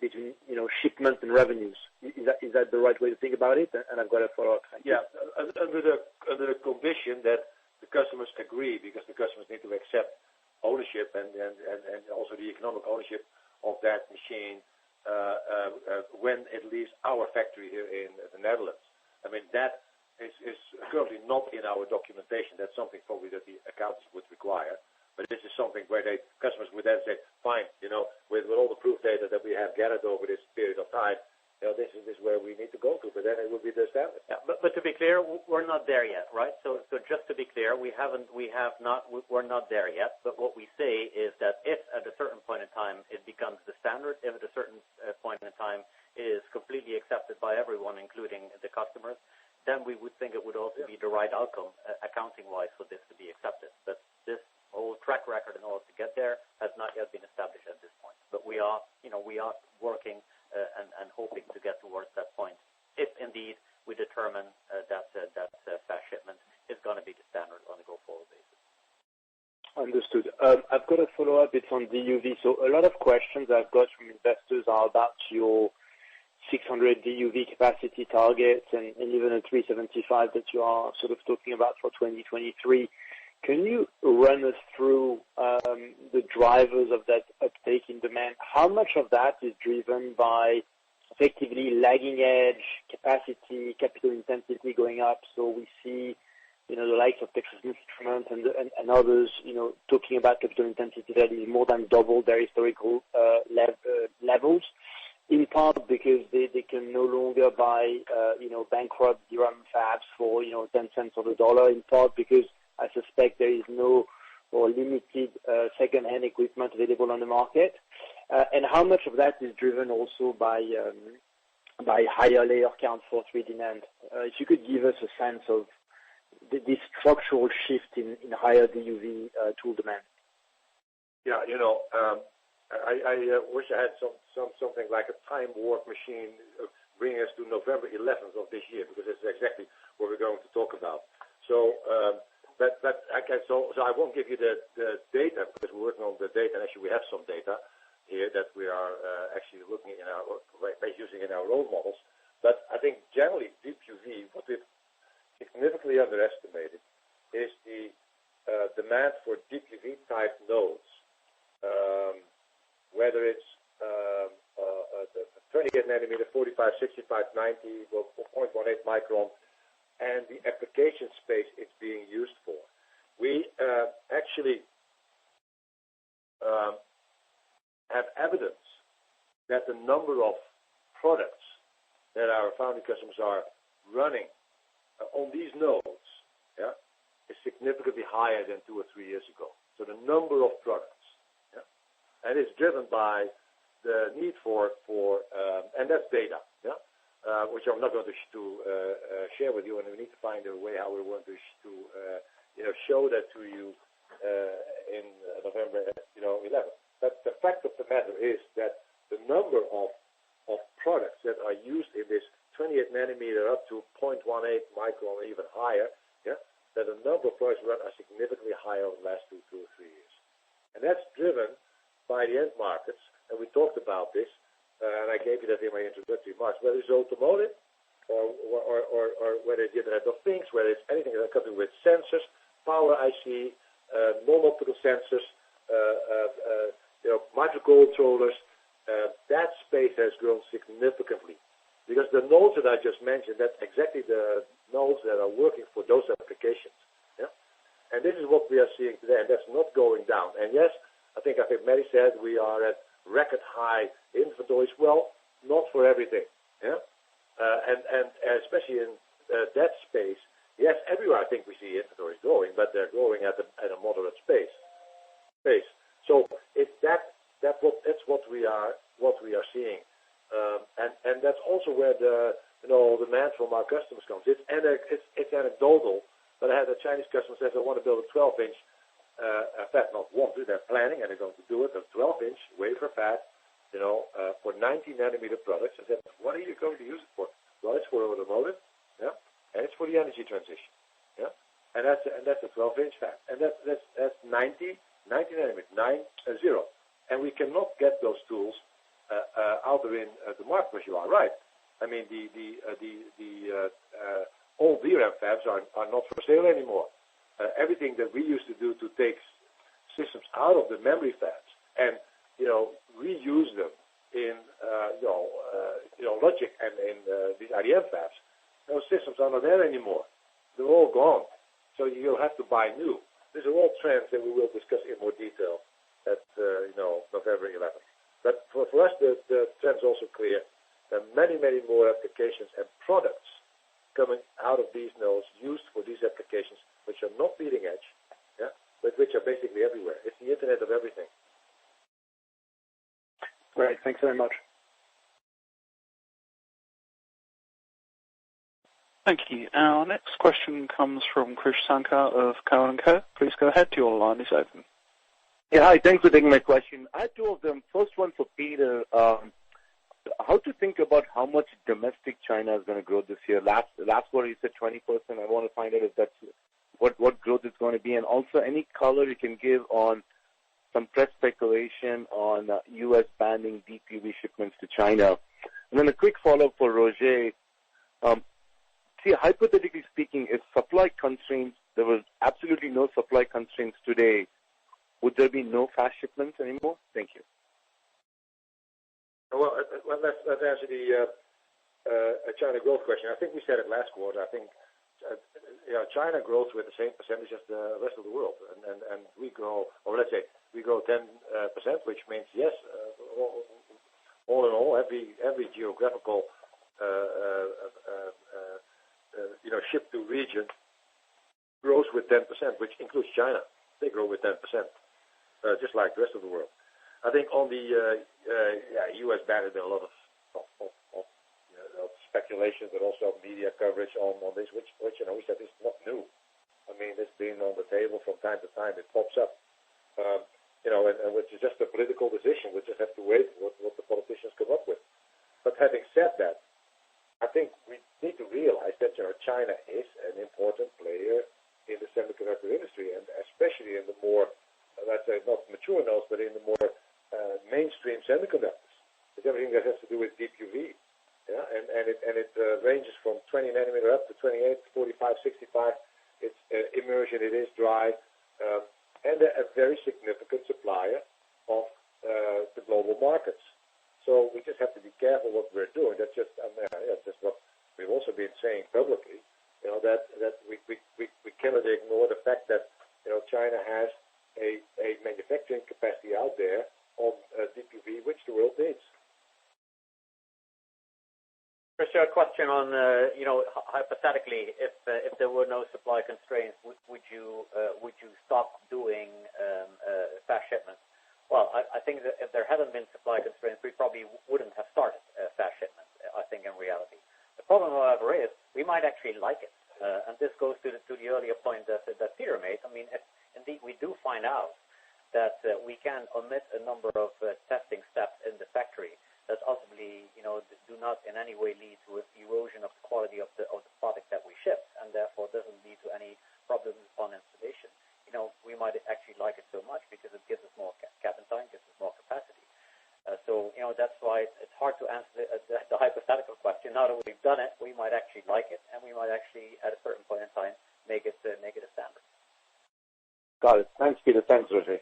between shipment and revenues? Is that the right way to think about it? And I've got a follow-up. Yeah, under the condition that the customers agree, because the customers need to accept ownership and also the economic ownership of that machine when it leaves our factory here in the Netherlands. I mean, that is currently not in our documentation. That's something probably that the accountants would require. But this is something where customers would then say, fine, with all the proof data that we have gathered over this period of time, this is where we need to go to. But then it will be the standard. Yeah, but to be clear, we're not there yet, right? So just to be clear, we're not there yet. But what we say is that if at a certain point in time it becomes the standard, if at a certain point in time it is completely accepted by everyone, including the customers, then we would think it would also be the right outcome, accounting-wise, for this to be accepted. But this whole track record in order to get there has not yet been established at this point. But we are working and hoping to get towards that point, if indeed we determine that fast shipment is going to be the standard on a go-forward basis. Understood. I've got a follow-up. It's on DUV. So a lot of questions I've got from investors are about your 600 DUV capacity targets and even a 375 that you are sort of talking about for 2023. Can you run us through the drivers of that uptake in demand? How much of that is driven by effectively lagging edge capacity, capital intensity going up? So we see, the likes of Texas Instruments and others, talking about capital intensity that is more than double their historical levels. In part because they can no longer buy, bankrupt DRAM fabs for 10 cents on the dollar. In part because I suspect there is no or limited second-hand equipment available on the market. And how much of that is driven also by higher layer count for 3D NAND? If you could give us a sense of this structural shift in higher DUV tool demand. Yeah, I wish I had something like a time warp machine bringing us to November 11th of this year, because this is exactly what we're going to talk about. So, but so I won't give you the data, because we're working on the data, and actually we have some data here that we are actually looking using in our own models. But I think generally deep UV, what we've significantly underestimated is the demand for deep UV type nodes. Whether it's the 28 nanometer, 45, 65, 90, 0.18 micron, and the application space it's being used for. We actually have evidence that the number of products that our foundry customers are running on these nodes is significantly higher than 2 or 3 years ago. So the number of products. And it's driven by the need for and that's data, which I'm not going to share with you, and we need to find a way how we want to show that to you in November 11th. But the fact of the matter is that the number of products that are used in this 28 nanometer up to 0.18 micron or even higher, that the number of products run are significantly higher over the last 2 or 3 years. And that's driven by the end markets, and we talked about this, and I gave you that in my introductory remarks, whether it's automotive or whether it's the Internet of Things, whether it's anything that comes with sensors, power IC, non-optical sensors, microcontrollers, that space has grown significantly. Because the nodes that I just mentioned, that's exactly the nodes that are working for those applications. And this is what we are seeing today, and that's not going down. And yes, I think Mary said we are at record high inventories. Well, not for everything, and especially in that space. Yes, everywhere I think we see inventories growing, but they're growing at a moderate pace. So it's that's what we are feedback from our customers comes. It's anecdotal, but I had a Chinese customer says, I want to build a 12-inch fab, not want to, they're planning and they're going to do it, a 12-inch wafer fab, for 90 nanometer products. I said, what are you going to use it for? Well, it's for automotive, yeah, and it's for the energy transition, yeah, and that's a 12-inch fab, and that's 90 nanometer, 90, and we cannot get those tools out there in the market. Because you are right. I mean, the old DRAM fabs are not for sale anymore. Everything that we used to do to take systems out of the memory fabs and reuse them in logic and in these IDM fabs, those systems are not there anymore. They're all gone. So you'll have to buy new. These are all trends that we will discuss in more detail at November 11th. But for us, the trend's also clear. There are many, many more applications and products coming out of these nodes used for these applications, which are not leading edge, yeah, but which are basically everywhere. It's the Internet of everything. Great. Thanks very much. Thank you. Our next question comes from Krish Sankar of Cowen & Co. Please go ahead. Your line is open. Yeah, hi. Thanks for taking my question. I had two of them. First one for Peter. How to think about how much domestic China is going to grow this year? Last quarter you said 20%. I want to find out if that's what growth is going to be, and also any color you can give on some press speculation on U.S. banning deep UV shipments to China. And then a quick follow-up for Roger. Hypothetically speaking, if supply constraints, there was absolutely no supply constraints today, would there be no fast shipments anymore? Thank you. Well, let's answer the China growth question. I think we said it last quarter. I think China grows with the same percentage as the rest of the world, and we grow, or let's say we grow 10%, which means yes, all in all, every geographical ship to region grows with 10%, which includes China. They grow with 10%, just like the rest of the world. I think on the U.S. ban, there's been a lot of speculation, but also media coverage on this, which we said is not new. I mean, it's been on the table from time to time. It pops up, and which is just a political decision. We just have to wait what the politicians come up with. But having said that, I think we need to realize that China is an important player in the semiconductor industry, and especially in the more, let's say, not mature nodes, but in the more mainstream semiconductors. It's everything that has to do with deep UV, yeah, and it ranges from 20 nanometer up to 28, 45, 65. It's immersion, it is dry, and a very significant supplier of the global markets. So we just have to be careful what we're doing. That's just what we've also been saying publicly. That we cannot ignore the fact that China has a manufacturing capacity out there on deep UV, which the world needs. Chris, a question on hypothetically, if there were no supply constraints, would you stop doing fast shipments? Well, I think that if there hadn't been supply constraints, we probably wouldn't have started fast shipments. I think in reality, the problem, however, is we might actually like it, and this goes to the earlier point that Peter made. I mean, if indeed we do find out that we can omit a number of testing steps in the factory that ultimately, do not in any way lead to an erosion of the quality of the product that we ship, and therefore doesn't lead to any problems upon installation. We might actually like it so much because it gives us more cap and time, gives us more capacity. So that's why it's hard to answer the hypothetical question. Now that we've done it, we might actually like it, and we might actually, at a certain point in time, make it a standard. Got it. Thanks, Peter. Thanks, Roger.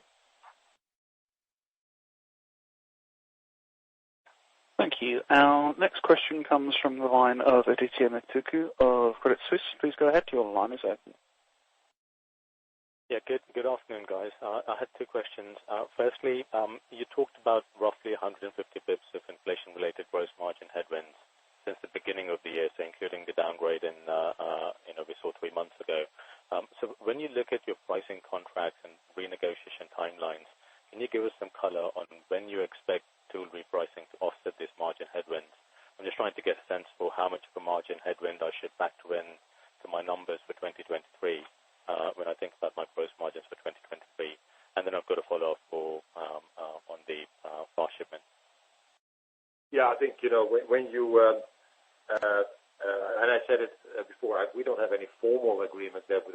Thank you. Our next question comes from the line of Aditya Metuku of Credit Suisse. Please go ahead. Your line is open. Yeah, good afternoon, guys. I had two questions. Firstly, you talked about roughly 150 bips of inflation-related gross margin headwinds since the beginning of the year, so including the downgrade we saw 3 months ago. So when you look at your pricing contracts and renegotiation timelines, can you give us some color on when you expect tool repricing to offset these margin headwinds? I'm just trying to get a sense for how much of a margin headwind are I should factor in to my numbers for 2023 when I think about my gross margins for 2023? And then I've got a follow-up on the fast shipment. Yeah, I think, when you, and I said it before, we don't have any formal agreement that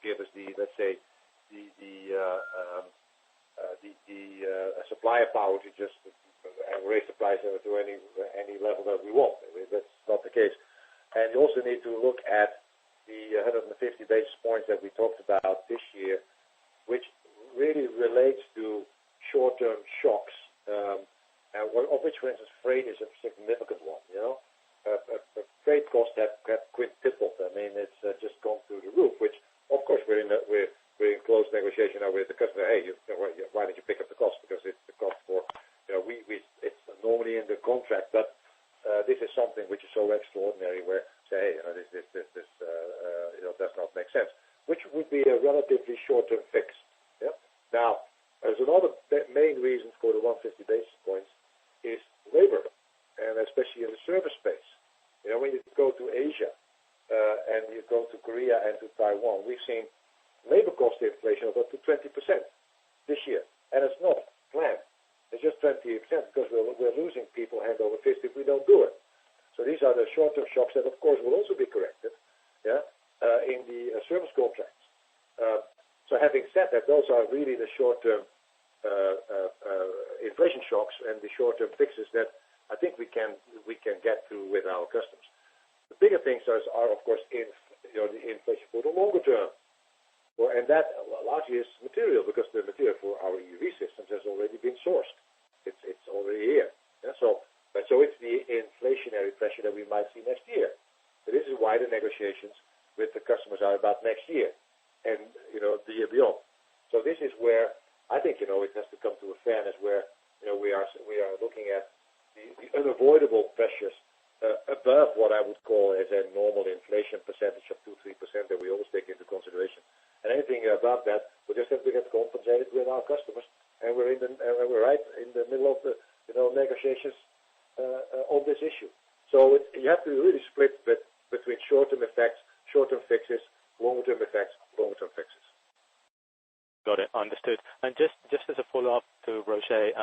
give us the, let's say, the supplier power to just raise the price to any level that we want. That's not the case. And you also need to look at the 150 basis points that we talked about this year, which really relates to short-term shocks, of which, for instance, freight is a significant one. Freight costs have quintupled. I mean, it's just gone through the roof. Which, of course, we're in close negotiation now with the customer. Hey, why don't you pick up the cost? Because it's the cost for it's normally in the contract, but this is something which is so extraordinary. Where say, hey, this does not make sense. Which would be a relatively short-term fix. Yeah. Now, there's another main reason for the 150 basis points is labor, and especially in the service space. When you go to Asia and you go to Korea and to Taiwan, we've seen labor cost inflation of up to 20% this year, and it's not planned. It's just 20% because we're losing people hand over fist if we don't do it. So these are the short-term shocks that, of course, will also be corrected. In the service contracts. So having said that, those are really the short-term inflation shocks and the short-term fixes that I think we can get to with our customers. The bigger things are of course, the inflation for the longer term, and that largely is material because the material for our EUV systems has already been sourced. It's already here. Yeah? So it's the inflationary pressure that we might see next year. So this is why the negotiations with the customers are about next year and the year beyond. So this is where I think it has to come to a fairness where we are looking at the unavoidable pressures above what I would call as a normal inflation percentage of 2-3% that we always take into consideration. And anything above that, we just have to get compensated with our customers, and we're right in the middle of the negotiations on this issue. So you have to really split between short-term effects, short-term fixes, longer-term effects, longer-term fixes. Got it. Understood. And just as a follow-up to Roger,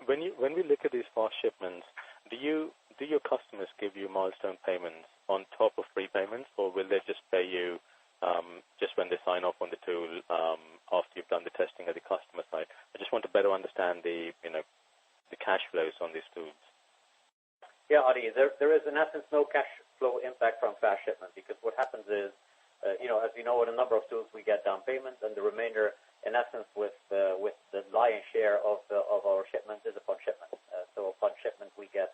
when we look at these fast shipments, do your customers give you milestone payments on top of prepayments, or will they just pay you just when they sign off on the tool after you've done the testing at the customer side? I just want to better understand the cash flows on these tools. Yeah, Adi, there is in essence no cash flow impact from fast shipment because what happens is, as you know, in a number of tools we get down payments, and the remainder, in essence, with the lion's share of our shipment is upon shipment. So upon shipment we get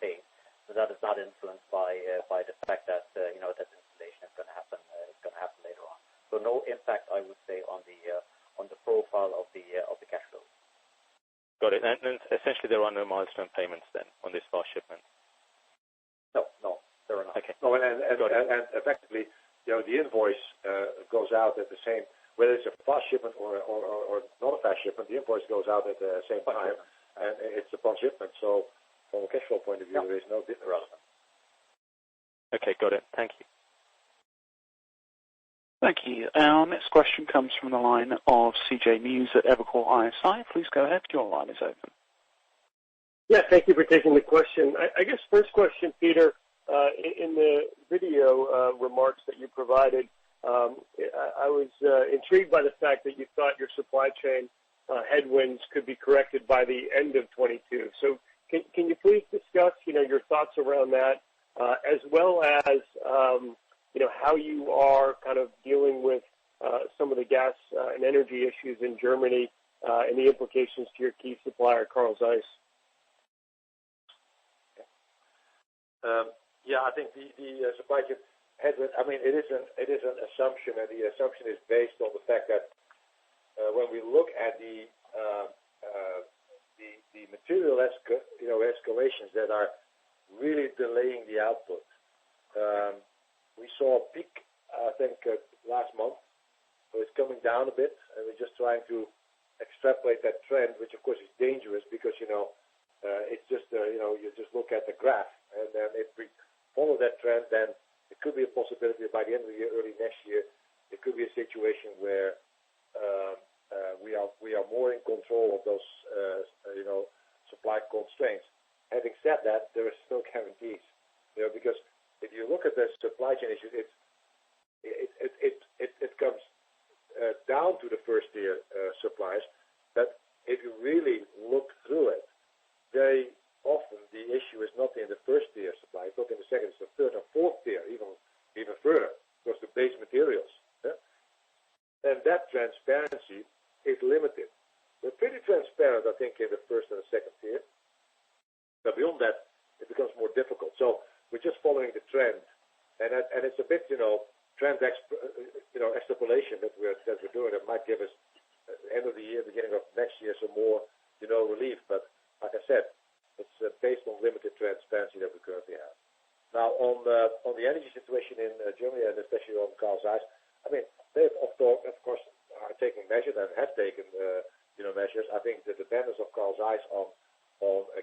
paid. So that is not influenced by the fact that that installation is going to happen. It's going to happen later on. So no impact, I would say, on the profile of the cash flow. Got it. And essentially, there are no milestone payments then on this fast shipment. No, there are not. Okay. No, and effectively, the invoice goes out at the same, whether it's a fast shipment or not a fast shipment, the invoice goes out at the same time, and it's upon shipment. So from a cash flow point of view, there is no difference. Okay, got it. Thank you. Thank you. Our next question comes from the line of CJ Muse at Evercore ISI. Please go ahead. Your line is open. Yeah, thank you for taking the question. I guess first question, Peter, in the video remarks that you provided, I was intrigued by the fact that you thought your supply chain headwinds could be corrected by the end of 22. So can you please discuss, your thoughts around that, as well as, how you are kind of dealing with some of the gas and energy issues in Germany and the implications to your key supplier, Carl Zeiss? Yeah, I think the supply chain headwind. I mean, it is an assumption, and the assumption is based on the fact that when we look at the material escalations that are really delaying the output. We saw a peak, I think, last month. So it's coming down a bit, and we're just trying to extrapolate that trend, which of course is dangerous because it's just you just look at the graph, and then if we follow that trend, then it could possibility that by the end of the year, early next year, it could be a situation where we are more in control of those supply constraints. Having said that, there are still guarantees, because if you look at the supply chain issue, it comes down to the first tier suppliers. But if you really look through it, very often the issue is not in the first tier supply, it's not in the second, it's the third and fourth tier, even further, because the base materials. Yeah? And that transparency is limited. We're pretty transparent, I think, in the first and the second tier. But beyond that, it becomes more difficult. So we're just following the trend, and it's a bit, trend extrapolation that we're doing. That might give us end of the year, beginning of next year, some more, relief. But like I said, it's based on limited transparency that we currently have. Now, on the energy situation in Germany, and especially on Carl Zeiss, I mean, they of course are taking measures and have taken measures. I think the dependence of Carl Zeiss on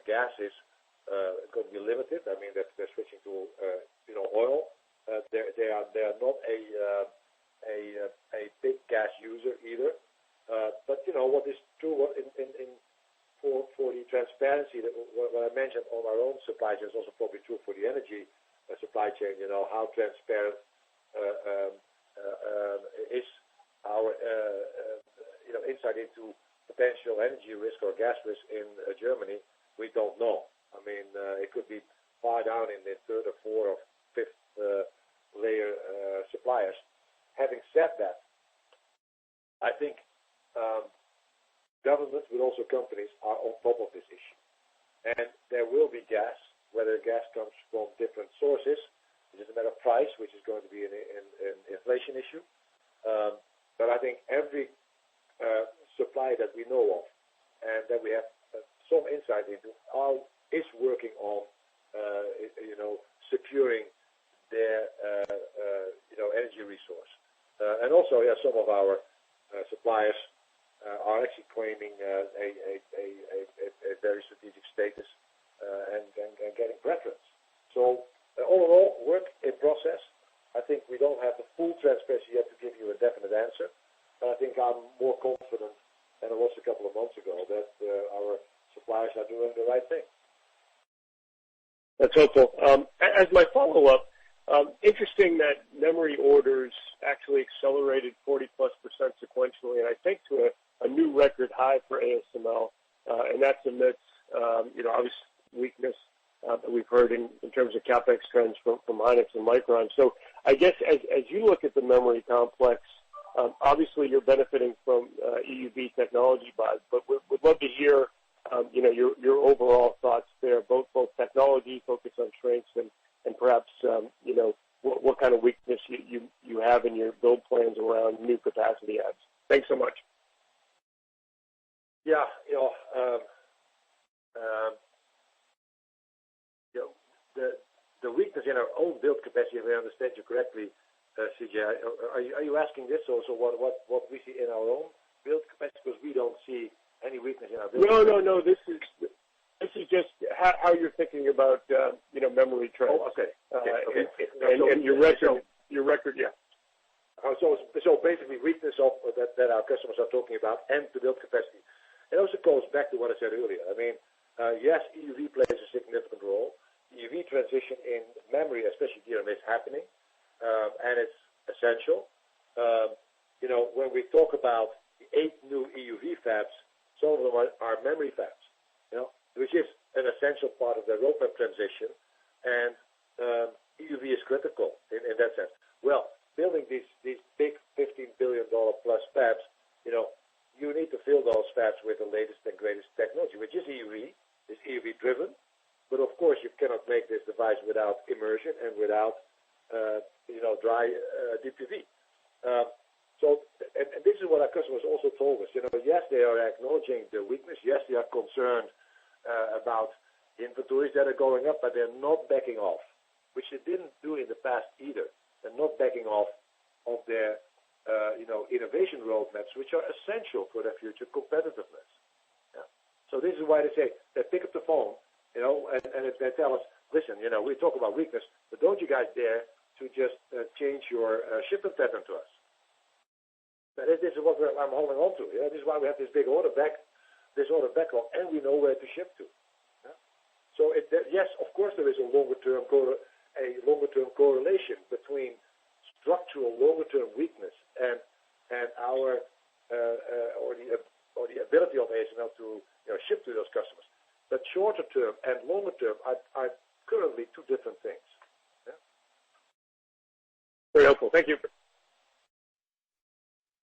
gas is going to be limited. I mean, that they're switching to oil. They are not a big gas user either. But what is true for the transparency that what I mentioned on our own supply chain is also probably true for the energy supply chain. How transparent is our insight into potential energy risk or gas risk in Germany? We don't know. I mean, it could be far down in the third or fourth or fifth layer suppliers. Having said that, I think governments, but also companies, are on top of this issue. And there will be gas, whether gas comes from different sources. It's just a matter of price, which is going to be an inflation issue. But I think every supply that we know of and that we have some insight into is working on, securing their, energy resource. And also, some of our suppliers are actually claiming a very strategic status and getting preference. So, all in all, work in process. I think we don't have the full transparency yet to give you a definite answer, but I think I'm more confident than I was a couple of months ago that our suppliers are doing the right thing. That's helpful. As my follow-up, interesting that memory orders actually accelerated 40+% sequentially, and I think to a new record high for ASML, and that's amidst, obvious weakness that we've heard in terms of CapEx trends from Hynix and Micron. So I guess as you look at the memory complex, obviously you're benefiting from EUV technology buys, but would love to hear, your overall thoughts there, both technology, focus on strengths, and perhaps, what kind of weakness you have in your build plans around new capacity adds. Thanks so much. Yeah, the weakness in our own build capacity, if I understand you correctly, CJ, are you asking this also what we see in our own build capacity? Because we don't see any weakness in our build capacity. No. This is just how you're thinking about memory trends. Oh, okay. And your record, yeah. So basically, weakness of that our customers are talking about, and the build capacity. It also goes back to what I said earlier. I mean, yes, EUV plays a significant role. EUV transition in memory, especially DRAM, is happening, and it's essential. When we talk about the 8 new EUV fabs, some of them are memory fabs, which is an essential part of the roadmap transition, and EUV is critical in that sense. Well, building these big $15 billion plus fabs, you need to fill those fabs with the latest and greatest technology, which is EUV. It's EUV driven, but of course you cannot make this device without immersion and without dry DUV. And this is what our customers also told us. Yes, they are acknowledging the weakness. Yes, they are concerned about inventories that are going up, but they're not backing off, which they didn't do in the past either. They're not backing off of their innovation roadmaps, which are essential for their future competitiveness. Yeah. So this is why they say they pick up the phone, and they tell us, listen, we talk about weakness, but don't you guys dare to just change your shipment pattern to us. This is what I'm holding on to. Yeah? This is why we have this big order backlog, and we know where to ship to. Yeah? So yes, of course, there is a longer-term correlation between structural longer-term weakness and our or the ability of ASML to ship to those customers. But shorter term and longer term are currently two different things. Yeah? Very helpful. Thank you.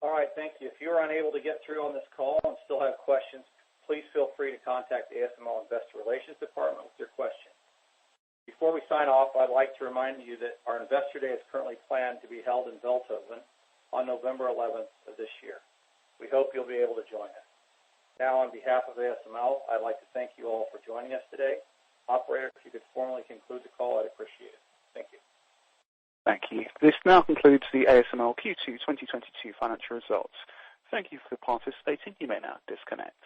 All right, thank you. If you are unable to get through on this call and still have questions, please feel free to contact the ASML Investor Relations Department with your question. Before we sign off, I'd like to remind you that our Investor Day is currently planned to be held in Veldhoven on November 11th of this year. We hope you'll be able to join us. Now, on behalf of ASML, I'd like to thank you all for joining us today. Operator, if you could formally conclude the call, I'd appreciate it. Thank you. Thank you. This now concludes the ASML Q2 2022 financial results. Thank you for participating. You may now disconnect.